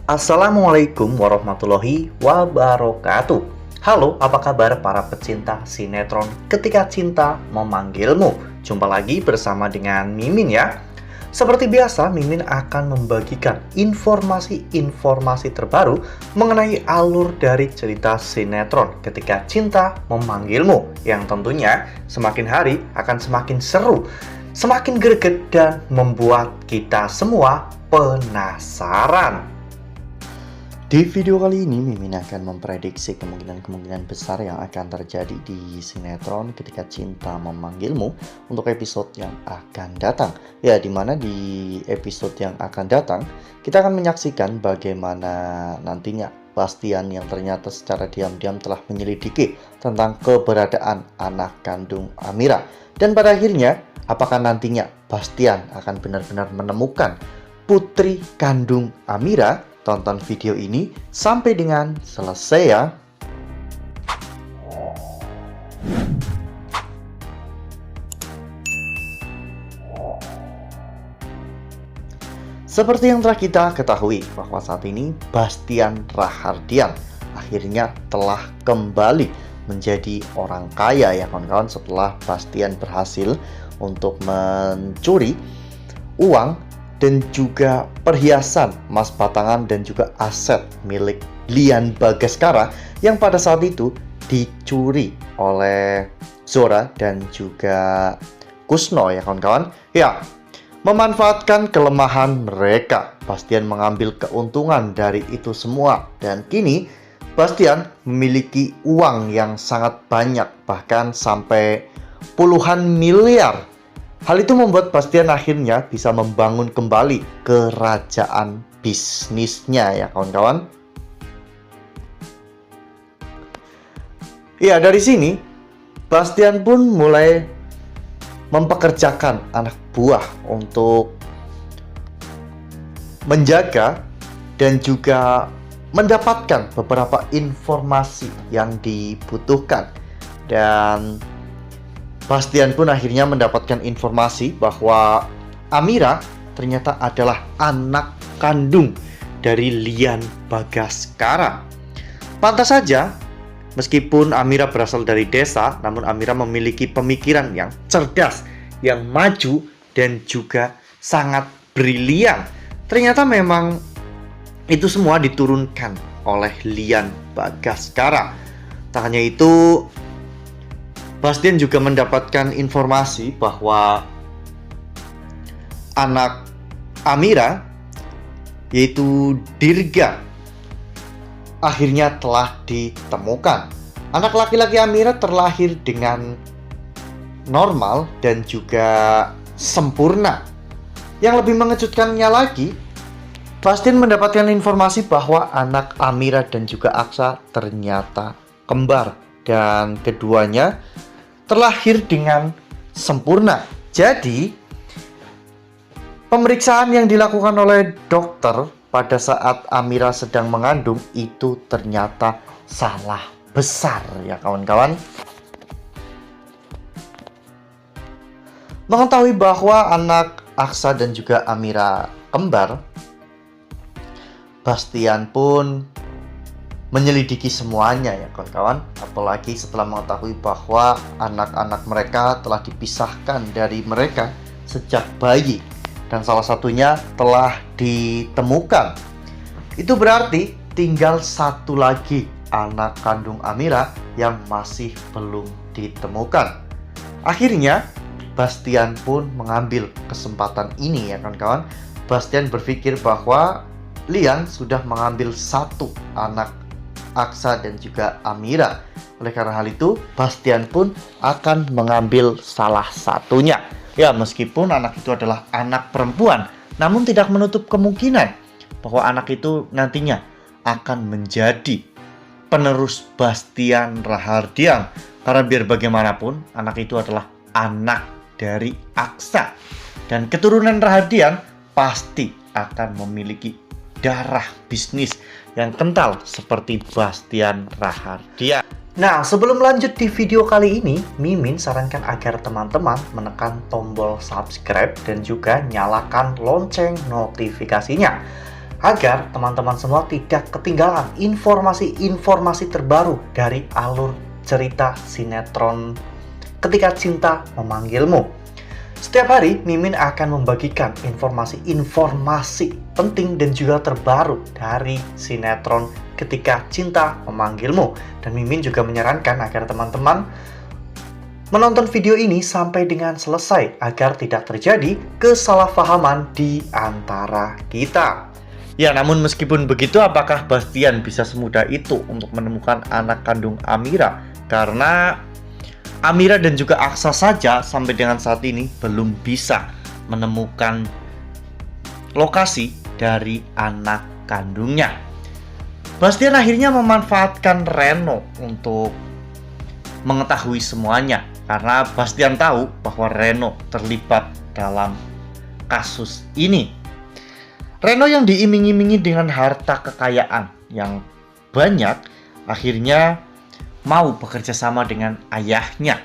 Assalamualaikum warahmatullahi wabarakatuh. Halo, apa kabar para pecinta sinetron Ketika Cinta Memanggilmu? Jumpa lagi bersama dengan Mimin ya. Seperti biasa, Mimin akan membagikan informasi-informasi terbaru mengenai alur dari cerita sinetron Ketika Cinta Memanggilmu, yang tentunya semakin hari akan semakin seru, semakin greget, dan membuat kita semua penasaran. Di video kali ini, Mimin akan memprediksi kemungkinan-kemungkinan besar yang akan terjadi di sinetron Ketika Cinta Memanggilmu untuk episode yang akan datang. Ya, dimana di episode yang akan datang, kita akan menyaksikan bagaimana nantinya Bastian yang ternyata secara diam-diam telah menyelidiki tentang keberadaan anak kandung Amira. Dan pada akhirnya, apakah nantinya Bastian akan benar-benar menemukan putri kandung Amira? Tonton video ini sampai dengan selesai ya. Seperti yang telah kita ketahui bahwa saat ini Bastian Rahardian akhirnya telah kembali menjadi orang kaya ya kawan-kawan, setelah Bastian berhasil untuk mencuri uang dan juga perhiasan emas batangan dan juga aset milik Lian Bagaskara yang pada saat itu dicuri oleh Zora dan juga Kusno ya kawan-kawan. Ya, memanfaatkan kelemahan mereka, Bastian mengambil keuntungan dari itu semua, dan kini Bastian memiliki uang yang sangat banyak, bahkan sampai puluhan miliar. Hal itu membuat Bastian akhirnya bisa membangun kembali kerajaan bisnisnya ya kawan-kawan. Ya, dari sini Bastian pun mulai mempekerjakan anak buah untuk menjaga dan juga mendapatkan beberapa informasi yang dibutuhkan. Dan Bastian pun akhirnya mendapatkan informasi bahwa Amira ternyata adalah anak kandung dari Lian Bagaskara. Pantas saja, meskipun Amira berasal dari desa, namun Amira memiliki pemikiran yang cerdas, yang maju, dan juga sangat brilian. Ternyata memang itu semua diturunkan oleh Lian Bagaskara. Tak hanya itu, Bastian juga mendapatkan informasi bahwa anak Amira, yaitu Dirga, akhirnya telah ditemukan. Anak laki-laki Amira terlahir dengan normal dan juga sempurna. Yang lebih mengejutkannya lagi, Bastian mendapatkan informasi bahwa anak Amira dan juga Aksa ternyata kembar, dan keduanya terlahir dengan sempurna. Jadi, pemeriksaan yang dilakukan oleh dokter pada saat Amira sedang mengandung itu ternyata salah besar ya kawan-kawan. Mengetahui bahwa anak Aksa dan juga Amira kembar, Bastian pun menyelidiki semuanya ya kawan-kawan. Apalagi setelah mengetahui bahwa anak-anak mereka telah dipisahkan dari mereka sejak bayi, dan salah satunya telah ditemukan. Itu berarti tinggal satu lagi anak kandung Amira yang masih belum ditemukan. Akhirnya Bastian pun mengambil kesempatan ini ya kawan-kawan. Bastian berpikir bahwa Lian sudah mengambil satu anak Aksa dan juga Amira. Oleh karena hal itu, Bastian pun akan mengambil salah satunya. Ya, meskipun anak itu adalah anak perempuan, namun tidak menutup kemungkinan bahwa anak itu nantinya akan menjadi penerus Bastian Rahardian. Karena biar bagaimanapun, anak itu adalah anak dari Aksa. Dan keturunan Rahardian pasti akan memiliki darah bisnis yang kental seperti Bastian Rahardian. Nah, sebelum lanjut di video kali ini, Mimin sarankan agar teman-teman menekan tombol subscribe dan juga nyalakan lonceng notifikasinya. agar teman-teman semua tidak ketinggalan informasi-informasi terbaru dari alur cerita sinetron Ketika Cinta Memanggilmu. Setiap hari, Mimin akan membagikan informasi-informasi penting dan juga terbaru dari sinetron Ketika Cinta Memanggilmu. Dan Mimin juga menyarankan agar teman-teman menonton video ini sampai dengan selesai agar tidak terjadi kesalahpahaman di antara kita. Ya, namun meskipun begitu, apakah Bastian bisa semudah itu untuk menemukan anak kandung Amira? Karena Amira dan juga Aksa saja sampai dengan saat ini belum bisa menemukan lokasi dari anak kandungnya. Bastian akhirnya memanfaatkan Reno untuk mengetahui semuanya, karena Bastian tahu bahwa Reno terlibat dalam kasus ini. Reno yang diiming-imingi dengan harta kekayaan yang banyak akhirnya mau bekerja sama dengan ayahnya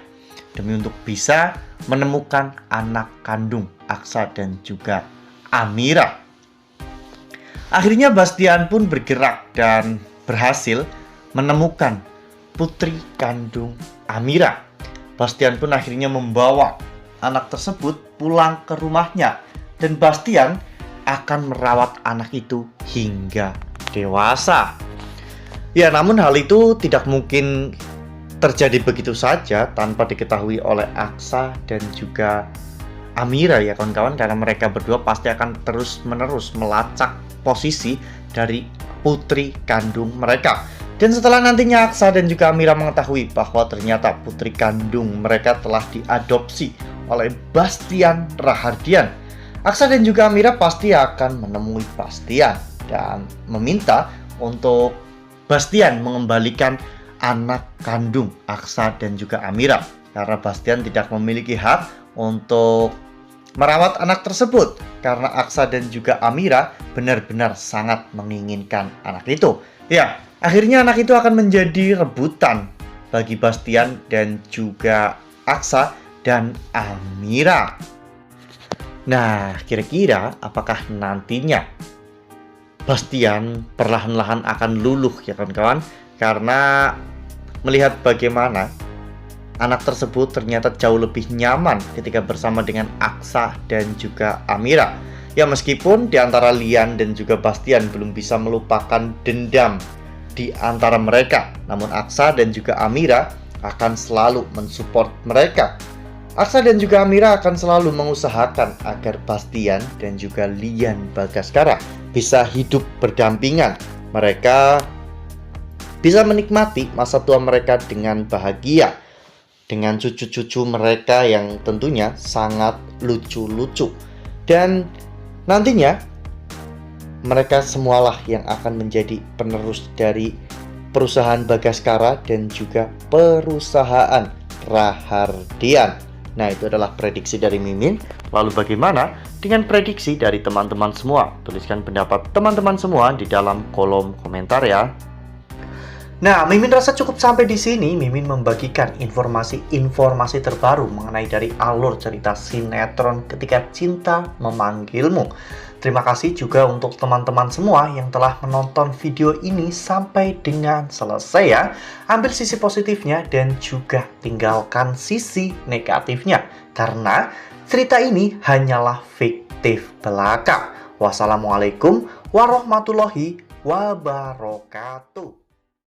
demi untuk bisa menemukan anak kandung Aksa dan juga Amira. Akhirnya Bastian pun bergerak dan berhasil menemukan putri kandung Amira. Bastian pun akhirnya membawa anak tersebut pulang ke rumahnya, dan Bastian akan merawat anak itu hingga dewasa. Ya, namun hal itu tidak mungkin terjadi begitu saja tanpa diketahui oleh Aksa dan juga Amira ya kawan-kawan, karena mereka berdua pasti akan terus-menerus melacak posisi dari putri kandung mereka. Dan setelah nantinya Aksa dan juga Amira mengetahui bahwa ternyata putri kandung mereka telah diadopsi oleh Bastian Rahardian, Aksa dan juga Amira pasti akan menemui Bastian dan meminta untuk Bastian mengembalikan anak kandung Aksa dan juga Amira, karena Bastian tidak memiliki hak untuk merawat anak tersebut, karena Aksa dan juga Amira benar-benar sangat menginginkan anak itu. Ya, akhirnya anak itu akan menjadi rebutan bagi Bastian dan juga Aksa dan Amira. Nah, kira-kira apakah nantinya Bastian perlahan-lahan akan luluh ya kawan-kawan, karena melihat bagaimana anak tersebut ternyata jauh lebih nyaman ketika bersama dengan Aksa dan juga Amira. Ya, meskipun di antara Lian dan juga Bastian belum bisa melupakan dendam di antara mereka, namun Aksa dan juga Amira akan selalu mensupport mereka. Aksa dan juga Amira akan selalu mengusahakan agar Bastian dan juga Lian Bagaskara bisa hidup berdampingan. Mereka bisa menikmati masa tua mereka dengan bahagia, dengan cucu-cucu mereka yang tentunya sangat lucu-lucu. Dan nantinya mereka semualah yang akan menjadi penerus dari perusahaan Bagaskara dan juga perusahaan Rahardian. Nah, itu adalah prediksi dari Mimin. Lalu bagaimana dengan prediksi dari teman-teman semua? Tuliskan pendapat teman-teman semua di dalam kolom komentar ya. Nah, Mimin rasa cukup sampai di sini. Mimin membagikan informasi-informasi terbaru mengenai dari alur cerita sinetron Ketika Cinta Memanggilmu. Terima kasih juga untuk teman-teman semua yang telah menonton video ini sampai dengan selesai ya. Ambil sisi positifnya dan juga tinggalkan sisi negatifnya, karena cerita ini hanyalah fiktif belaka. Wassalamualaikum warahmatullahi wabarakatuh.